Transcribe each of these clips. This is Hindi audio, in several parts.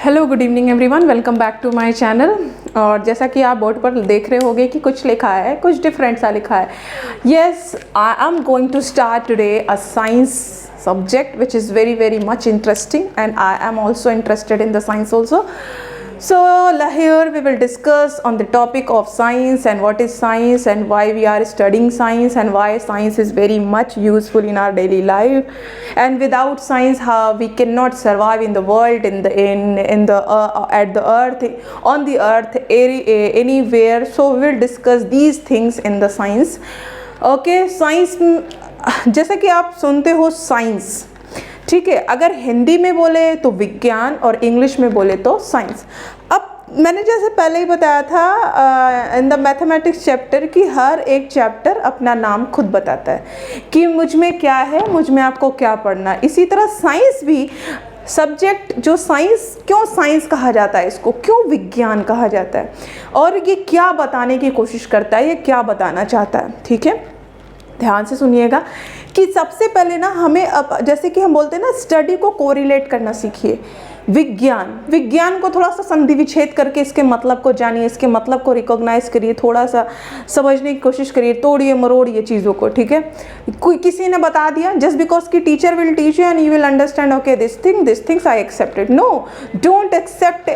Hello good evening everyone, welcome back to my channel. और जैसा कि आप बोर्ड पर देख रहे होंगे कि कुछ लिखा है, कुछ डिफरेंट सा लिखा है। Yes, I am going to start today a science subject which is very much interesting, and I am also interested in the science also. So here we will discuss on the topic of science and what is science and why we are studying science and why science is very much useful in our daily life. And without science, how we cannot survive in the world, at the earth, on the earth, anywhere. So we will discuss these things in the science. Okay, science, जैसा कि आप सुनते हो साइंस, ठीक है। अगर हिंदी में बोले तो विज्ञान और इंग्लिश में बोले तो साइंस। अब मैंने जैसे पहले ही बताया था इन द मैथमेटिक्स चैप्टर कि हर एक चैप्टर अपना नाम खुद बताता है कि मुझ में क्या है, मुझ में आपको क्या पढ़ना है। इसी तरह साइंस भी सब्जेक्ट, जो साइंस, क्यों साइंस कहा जाता है, इसको क्यों विज्ञान कहा जाता है और ये क्या बताने की कोशिश करता है, ये क्या बताना चाहता है, ठीक है। ध्यान से सुनिएगा कि सबसे पहले ना हमें, अब जैसे कि हम बोलते हैं ना, स्टडी को कोरिलेट करना सीखिए। विज्ञान को थोड़ा सा संधि विच्छेद करके इसके मतलब को जानिए, इसके मतलब को रिकॉग्नाइज करिए, थोड़ा सा समझने की कोशिश करिए, तोड़िए मरोड़िए चीज़ों को, ठीक है। कोई किसी ने बता दिया, जस्ट बिकॉज की teacher will teach you and you will understand, okay this things I accepted. No, don't accept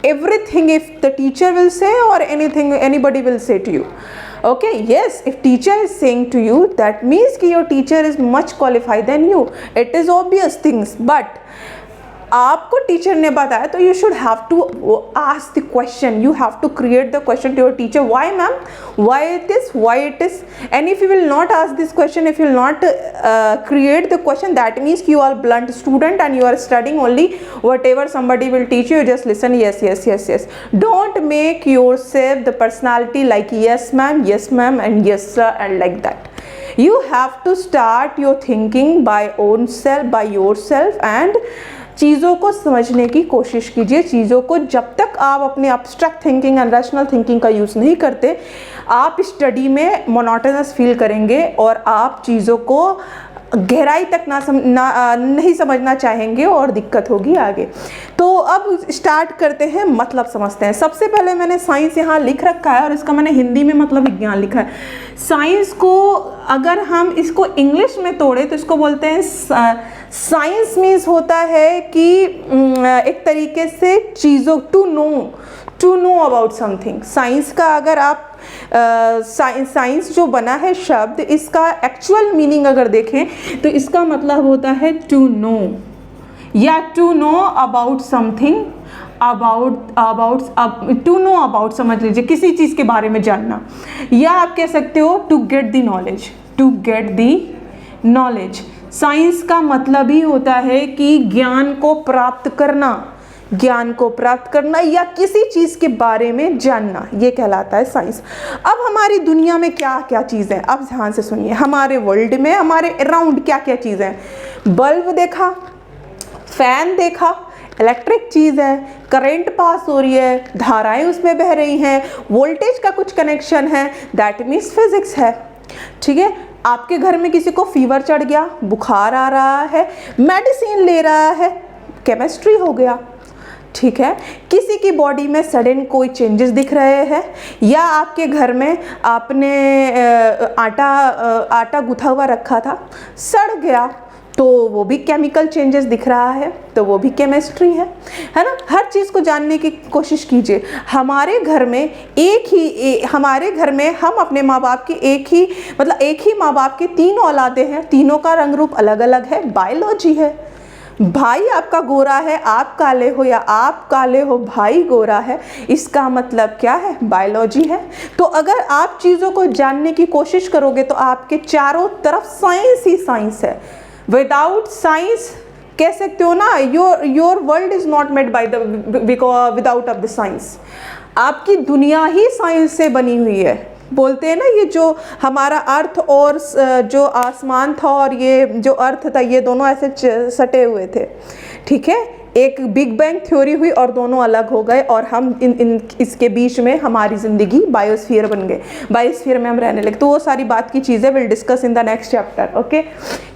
everything if the teacher will say or anything anybody will say to you. Okay, yes, if teacher is saying to you, that means कि your teacher is much qualified than you. It is obvious things, but आपको टीचर ने बताया तो you should have to ask the question. You have to create the question to your teacher. Why, ma'am? Why it is? And if you will not ask this question, if you will not create the question, that means you are blunt student and you are studying only whatever somebody will teach you. You just listen. Yes. Don't make yourself the personality like yes, ma'am, and yes, sir, and like that. You have to start your thinking by yourself and चीज़ों को समझने की कोशिश कीजिए। चीज़ों को जब तक आप अपने abstract thinking and rational thinking का यूज़ नहीं करते, आप स्टडी में मोनोटोनस फील करेंगे और आप चीज़ों को गहराई तक नहीं समझना चाहेंगे और दिक्कत होगी आगे। तो अब स्टार्ट करते हैं, मतलब समझते हैं। सबसे पहले मैंने साइंस यहाँ लिख रखा है और इसका मैंने हिंदी में मतलब विज्ञान लिखा है। साइंस को अगर हम इसको इंग्लिश में तोड़े तो इसको बोलते हैं साइंस मीन्स होता है कि एक तरीके से चीज़ों to know about something. Science का अगर आप साइंस जो बना है शब्द, इसका एक्चुअल मीनिंग अगर देखें तो इसका मतलब होता है टू नो, या to know about something, to know about, समझ लीजिए किसी चीज़ के बारे में जानना, या आप कह सकते हो to get the knowledge. Science का मतलब ही होता है कि ज्ञान को प्राप्त करना या किसी चीज़ के बारे में जानना, ये कहलाता है साइंस। अब हमारी दुनिया में क्या क्या चीज़ें हैं, अब ध्यान से सुनिए। हमारे वर्ल्ड में, हमारे अराउंड क्या क्या चीज़ें हैं। बल्ब देखा, फैन देखा, इलेक्ट्रिक चीज़ है, करंट पास हो रही है, धाराएं उसमें बह रही हैं, वोल्टेज का कुछ कनेक्शन है, दैट मीन्स फिजिक्स है, ठीक है। आपके घर में किसी को फीवर चढ़ गया, बुखार आ रहा है, मेडिसिन ले रहा है, केमिस्ट्री हो गया, ठीक है। किसी की बॉडी में सडन कोई चेंजेस दिख रहे हैं, या आपके घर में आपने आटा गूथा हुआ रखा था, सड़ गया, तो वो भी केमिकल चेंजेस दिख रहा है, तो वो भी केमिस्ट्री है ना। हर चीज़ को जानने की कोशिश कीजिए। हमारे घर में हम अपने माँ बाप की एक ही माँ बाप की 3 औलादें हैं, तीनों का रंग रूप अलग अलग है, बायोलॉजी है। भाई आपका गोरा है, आप काले हो, या आप काले हो, भाई गोरा है, इसका मतलब क्या है, बायोलॉजी है। तो अगर आप चीज़ों को जानने की कोशिश करोगे तो आपके चारों तरफ साइंस ही साइंस है। विदाउट साइंस, कह सकते हो ना, your world is not made by without of the science. आपकी दुनिया ही साइंस से बनी हुई है। बोलते हैं ना, ये जो हमारा अर्थ और जो आसमान था और ये जो अर्थ था, ये दोनों ऐसे सटे हुए थे, ठीक है। एक बिग बैंग थ्योरी हुई और दोनों अलग हो गए, और हम इसके बीच में हमारी ज़िंदगी बायोस्फीयर बन गए, बायोस्फीयर में हम रहने लगे। तो वो सारी बात की चीज़ें will discuss in the next chapter. Okay,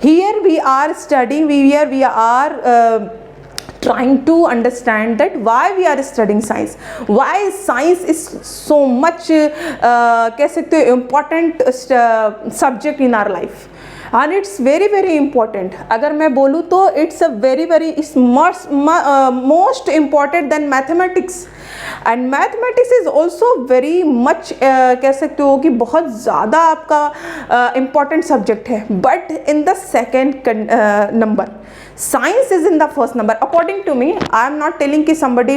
here we are studying, we are trying to understand that why we are studying science, why science is so much कह सकते हो important subject in our life, and it's very very important. अगर मैं बोलूँ तो it's a very it's most important than mathematics, and mathematics is also very much कह सकते हो कि बहुत ज़्यादा आपका important subject है, but in the second number. Science is in the first number according to me. I am not telling कि somebody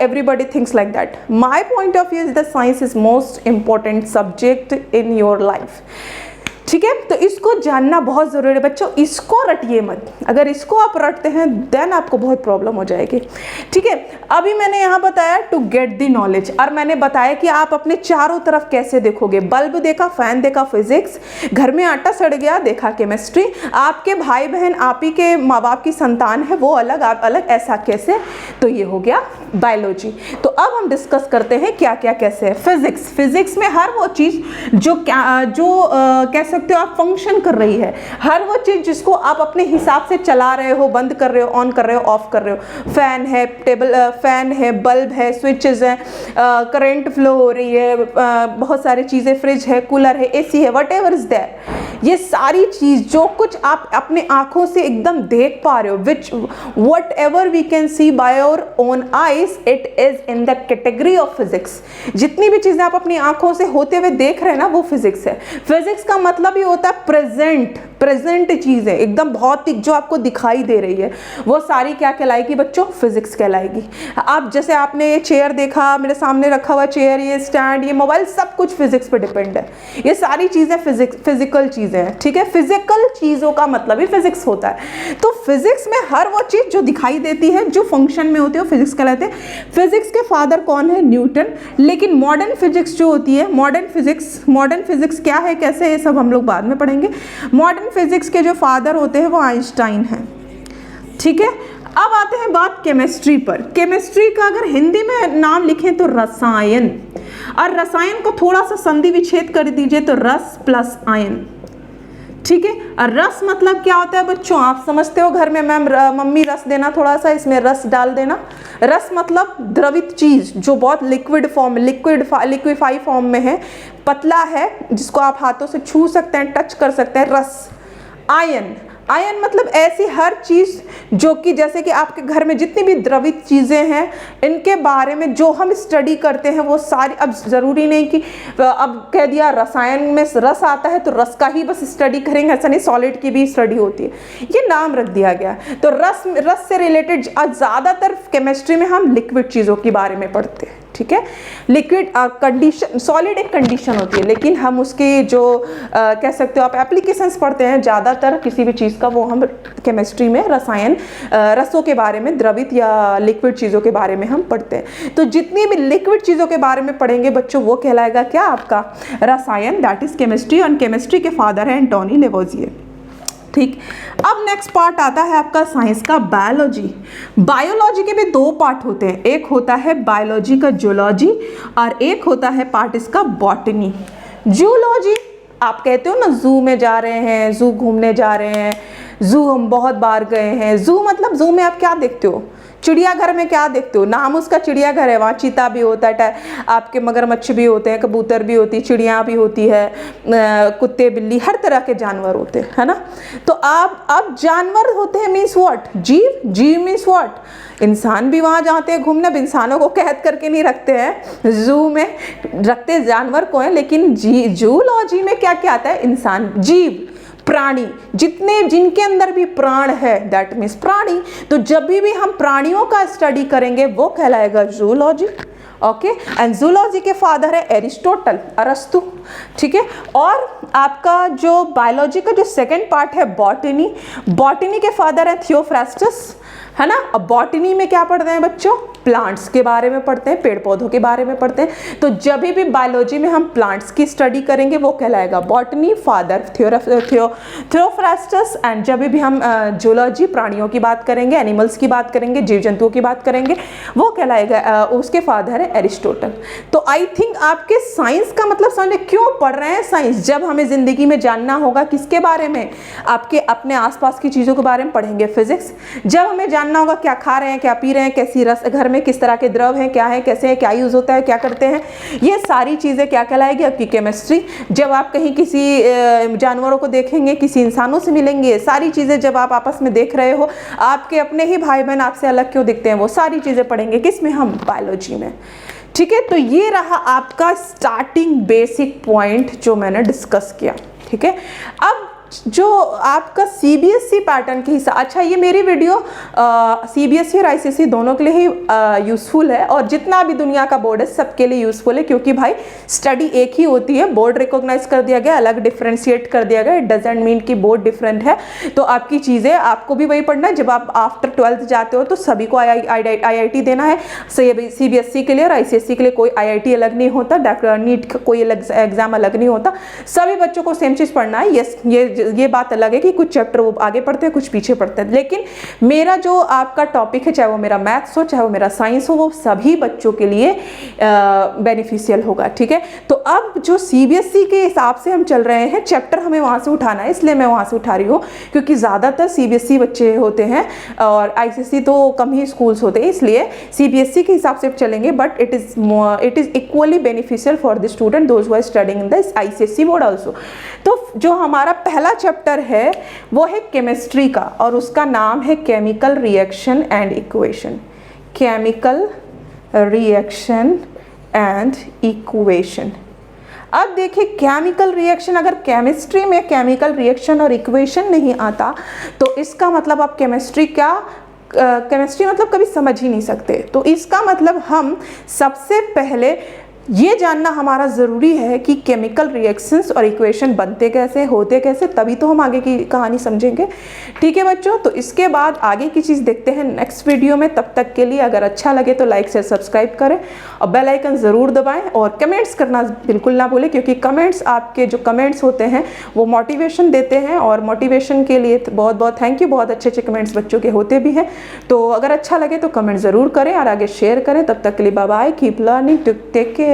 everybody thinks like that. My point of view is that science is most important subject in your life. ठीक है, तो इसको जानना बहुत ज़रूरी है बच्चों, इसको रटिए मत। अगर इसको आप रटते हैं देन आपको बहुत प्रॉब्लम हो जाएगी। ठीक है, अभी मैंने यहाँ बताया टू गेट द नॉलेज, और मैंने बताया कि आप अपने चारों तरफ कैसे देखोगे। बल्ब देखा, फैन देखा फिजिक्स, घर में आटा सड़ गया देखा केमिस्ट्री, आपके भाई बहन आप ही के माँ बाप की संतान है वो अलग आप अलग, ऐसा कैसे, तो ये हो गया बायोलॉजी। तो अब हम डिस्कस करते हैं क्या क्या कैसे है। फिजिक्स, फिजिक्स में हर वो चीज़ जो कह सकते हो आप फंक्शन कर रही है, हर वो चीज जिसको आप अपने हिसाब से चला रहे हो, बंद कर रहे हो, ऑन कर रहे हो, ऑफ कर रहे हो। फैन है, फैन है, बल्ब है, स्विचेस हैं, करंट फ्लो हो रही है, बहुत सारी चीजें, फ्रिज है, कूलर है, एसी है, वट एवर इज देयर। ये सारी चीज जो कुछ आप अपने आंखों से एकदम देख पा रहे हो, which whatever we can see by our own eyes, it is in the category of physics. जितनी भी चीजें आप अपनी आंखों से होते हुए देख रहे हैं ना, वो फिजिक्स है। फिजिक्स का मतलब ही होता है प्रेजेंट चीजें, एकदम भौतिक जो आपको दिखाई दे रही है, वो सारी क्या कहलाएगी बच्चों, फिजिक्स कहलाएगी। आप जैसे आपने ये चेयर देखा, मेरे सामने रखा हुआ चेयर, ये स्टैंड, ये मोबाइल, सब कुछ फिजिक्स पे डिपेंड है। ये सारी चीजें फिजिकल चीजें हैं। ठीक है, फिजिकल चीजों का मतलब ही फिजिक्स होता है। तो फिजिक्स में हर वो चीज जो दिखाई देती है, जो फंक्शन में होती है, वो फिजिक्स कहलाते हैं। फिजिक्स के फादर कौन है, न्यूटन। लेकिन मॉडर्न फिजिक्स जो होती है, मॉडर्न फिजिक्स क्या है, कैसे, ये सब हम लोग बाद में पढ़ेंगे। मॉडर्न फिजिक्स के जो फादर होते हैं वो आइंस्टाइन हैं। ठीक है, अब आते हैं बात केमिस्ट्री पर। केमिस्ट्री का अगर हिंदी में नाम लिखें तो रसायन, और रसायन को थोड़ा सा संधि विच्छेद कर दीजिए तो रस प्लस आयन। ठीक है, और रस मतलब क्या होता है बच्चों, आप समझते हो, घर में मैम मम्मी रस देना, थोड़ा सा इसमें रस डाल देना। रस मतलब द्रवित चीज जो बहुत लिक्विड फॉर्म, लिक्विफाई फॉर्म में है, पतला है, जिसको आप हाथों से छू सकते हैं, टच कर सकते हैं, रस। आयन मतलब ऐसी हर चीज़ जो कि जैसे कि आपके घर में जितनी भी द्रवित चीज़ें हैं, इनके बारे में जो हम स्टडी करते हैं वो सारी, अब ज़रूरी नहीं कि अब कह दिया रसायन में रस आता है तो रस का ही बस स्टडी करेंगे, ऐसा नहीं, सॉलिड की भी स्टडी होती है, ये नाम रख दिया गया। तो रस से रिलेटेड ज़्यादातर केमिस्ट्री में हम लिक्विड चीज़ों के बारे में पढ़ते हैं। ठीक है, लिक्विड कंडीशन, सॉलिड एक कंडीशन होती है, लेकिन हम उसके जो कह सकते हो आप एप्लीकेशंस पढ़ते हैं ज़्यादातर किसी भी चीज़ का, वो हम केमिस्ट्री में रसायन, रसों के बारे में, द्रवित या लिक्विड चीज़ों के बारे में हम पढ़ते हैं। तो जितनी भी लिक्विड चीज़ों के बारे में पढ़ेंगे बच्चों, वो कहलाएगा क्या आपका रसायन, दैट इज केमिस्ट्री। और केमिस्ट्री के फादर हैं एंटोनी लेवोजिए। ठीक, अब नेक्स्ट पार्ट आता है आपका साइंस का बायोलॉजी। बायोलॉजी के भी दो पार्ट होते हैं, एक होता है बायोलॉजी का जूलॉजी और एक होता है पार्ट इसका बॉटनी। जूलॉजी आप कहते हो ना, जू में जा रहे हैं, जू घूमने जा रहे हैं, जू हम बहुत बार गए हैं। जू मतलब जू में आप क्या देखते हो, चिड़ियाघर में क्या देखते हो, नाम उसका चिड़ियाघर है, वहाँ चीता भी होता है, आपके मगरमच्छ भी होते हैं, कबूतर भी होती है, चिड़िया भी होती है, कुत्ते बिल्ली, हर तरह के जानवर होते हैं, है ना। तो आप अब जानवर होते हैं मीन्स व्हाट, जीव मीन्स व्हाट, इंसान भी वहाँ जाते हैं घूमने। अब इंसानों को कैद करके नहीं रखते हैं, जू में रखते जानवर को है, लेकिन जूलॉजी में क्या क्या आता है, इंसान, जीव, प्राणी, जिनके अंदर भी प्राण है, दैट मीन्स प्राणी। तो जब भी हम प्राणियों का स्टडी करेंगे वो कहलाएगा जूलॉजी। ओके, एंड जूलॉजी के फादर है एरिस्टोटल, अरस्तु। ठीक है, और आपका जो बायोलॉजी का जो सेकंड पार्ट है बॉटनी, बॉटनी के फादर है थियोफ्रास्टस, है ना। अब बॉटनी में क्या पढ़ते हैं बच्चों, प्लांट्स के बारे में पढ़ते हैं, पेड़ पौधों के बारे में पढ़ते हैं। तो जब भी बायोलॉजी में हम प्लांट्स की स्टडी करेंगे वो कहलाएगा बॉटनी, फादर थियोफ्रास्टस, एंड जब भी हम जूलॉजी, प्राणियों की बात करेंगे, एनिमल्स की बात करेंगे, जीव जंतुओं की बात करेंगे, वो कहलाएगा उसके फादर है एरिस्टोटल। तो आई थिंक आपके साइंस का मतलब समझे क्यों पढ़ रहे हैं साइंस, जब हमें जिंदगी में जानना होगा किसके बारे में, आपके अपने आसपास की चीज़ों के बारे में पढ़ेंगे फिजिक्स। जब हमें जानना होगा क्या खा रहे हैं, क्या पी रहे हैं, कैसी रस घर में किस तरह के द्रव हैं, क्या है, कैसे हैं, क्या यूज़ होता है, क्या करते हैं, ये सारी चीज़ें क्या कहलाएगी आपकी केमिस्ट्री। जब आप कहीं किसी जानवरों को देखेंगे, किसी इंसानों से मिलेंगे, सारी चीज़ें जब आप आपस में देख रहे हो, आपके अपने ही भाई बहन आपसे अलग क्यों दिखते हैं, वो सारी चीज़ें पढ़ेंगे किस में, हम बायोलॉजी में। ठीक है, तो ये रहा आपका स्टार्टिंग बेसिक पॉइंट जो मैंने डिस्कस किया। ठीक है, अब जो आपका सीबीएसई पैटर्न के हिसाब, अच्छा ये मेरी वीडियो सीबीएसई और आईसीएसई दोनों के लिए ही यूज़फुल है, और जितना भी दुनिया का बोर्ड है सबके लिए यूज़फुल है, क्योंकि भाई स्टडी एक ही होती है, बोर्ड रिकॉग्नाइज कर दिया गया, अलग डिफ्रेंशिएट कर दिया गया, इट डजेंट मीन कि बोर्ड डिफरेंट है। तो आपकी चीज़ें आपको भी वही पढ़ना है। जब आप आफ्टर 12th जाते हो तो सभी को IIT देना है, सीबीएसई के लिए और आईसीएसई के लिए कोई IIT अलग नहीं होता, नीट का कोई एग्जाम अलग नहीं होता, सभी बच्चों को सेम चीज़ पढ़ना है। यस, ये बात अलग है कि कुछ चैप्टर वो आगे पढ़ते हैं, कुछ पीछे पढ़ते हैं, लेकिन मेरा जो आपका टॉपिक है, चाहे वो मेरा मैथ्स हो, चाहे वो मेरा साइंस हो, वो सभी बच्चों के लिए बेनिफिशियल होगा। ठीक है, तो अब जो सीबीएसई के हिसाब से हम चल रहे हैं, चैप्टर हमें वहाँ से उठाना है, इसलिए मैं वहाँ से उठा रही हूँ, क्योंकि ज़्यादातर सीबीएसई बच्चे होते हैं और आईसीएसई तो कम ही स्कूल्स होते हैं, इसलिए सीबीएसई के हिसाब से चलेंगे। But it is equally beneficial for the student those who are studying in the ICSE board also. तो जो हमारा पहला चैप्टर है वो है केमिस्ट्री का, और उसका नाम है chemical reaction and equation. Chemical reaction and equation. अब देखिए, केमिकल रिएक्शन, अगर केमिस्ट्री में केमिकल रिएक्शन और इक्वेशन नहीं आता तो इसका मतलब आप केमिस्ट्री मतलब कभी समझ ही नहीं सकते। तो इसका मतलब हम सबसे पहले ये जानना हमारा ज़रूरी है कि केमिकल रिएक्शंस और इक्वेशन बनते कैसे, होते कैसे, तभी तो हम आगे की कहानी समझेंगे। ठीक है बच्चों, तो इसके बाद आगे की चीज़ देखते हैं नेक्स्ट वीडियो में। तब तक के लिए अगर अच्छा लगे तो लाइक शेयर सब्सक्राइब करें और बेल आइकन ज़रूर दबाएं, और कमेंट्स करना बिल्कुल ना भूलें, क्योंकि कमेंट्स, आपके जो कमेंट्स होते हैं वो मोटिवेशन देते हैं, और मोटिवेशन के लिए बहुत बहुत थैंक यू। बहुत अच्छे अच्छे कमेंट्स बच्चों के होते भी हैं, तो अगर अच्छा लगे तो कमेंट ज़रूर करें और आगे शेयर करें। तब तक के लिए bye bye, keep learning, take care.